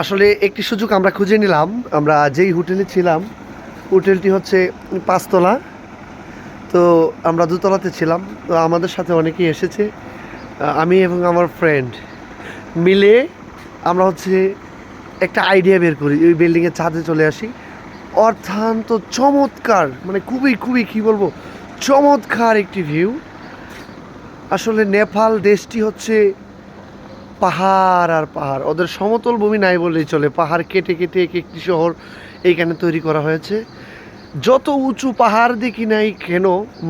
আসলে একটি সুযোগ আমরা খুঁজে নিলাম। আমরা যেই হোটেলে ছিলাম, হোটেলটি হচ্ছে ৫ তলা। তো আমরা দোতলাতে ছিলাম। তো আমাদের সাথে অনেকেই এসেছে। আমি এবং আমার ফ্রেন্ড মিলে আমরা হচ্ছে একটা আইডিয়া বের করি। ওই বিল্ডিংয়ের ছাদে চলে আসি। অত্যন্ত চমৎকার, মানে খুবই, খুবই কী বলবো, চমৎকার একটি ভিউ। আসলে নেপাল দেশটি হচ্ছে পাহাড় আর পাহাড়। ওদের সমতল ভূমি নাই বললেই চলে। পাহাড় কেটে কেটে এক একটি শহর এইখানে তৈরি করা হয়েছে। যত উঁচু পাহাড় দেখি নাই কেন,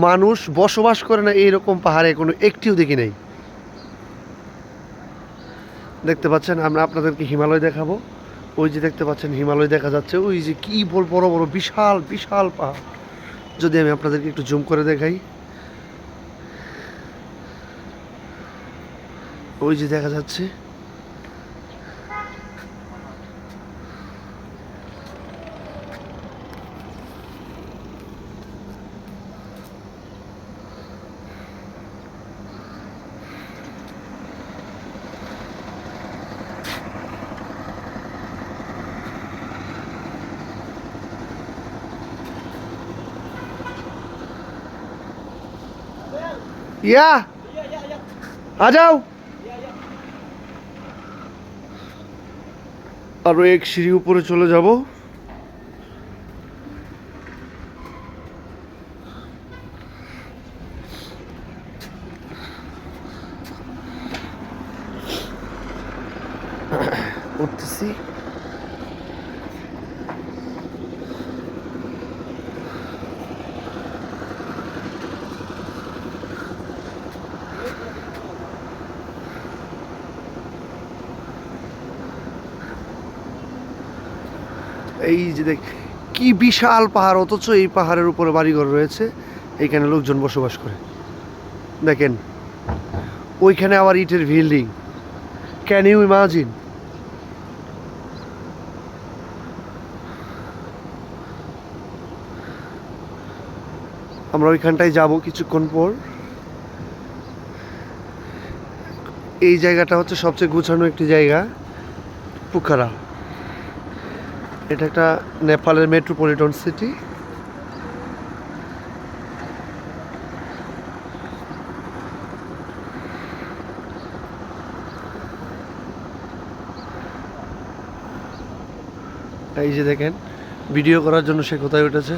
মানুষ বসবাস করে না এইরকম পাহাড়ে কোনো একটিও দেখি নাই। দেখতে পাচ্ছেন, আমরা আপনাদেরকে হিমালয় দেখাবো। ওই যে দেখতে পাচ্ছেন হিমালয় দেখা যাচ্ছে, ওই যে কি বড় বড় বিশাল বিশাল পাহাড়। যদি আমি আপনাদেরকে একটু জুম করে দেখাই, ওই যে দেখা যাচ্ছে। ইয়া आ जाओ। আরো এক সিঁড়ি উপরে চলে যাব। উঠতেছি। এই যে দেখ, কি বিশাল পাহাড়, অথচ এই পাহাড়ের উপরে বাড়িঘর রয়েছে। এইখানে লোকজন বসবাস করে। দেখেন, ওইখানে আবার ইটের বিল্ডিং। Can you imagine? আমরা ওইখানটায় যাব কিছুক্ষণ পর। এই জায়গাটা হচ্ছে সবচেয়ে গুছানো একটি জায়গা, পোখারা। এটা একটা নেপালের মেট্রোপলিটন সিটি। এই যে দেখেন, ভিডিও করার জন্য সে কোথায় উঠেছে।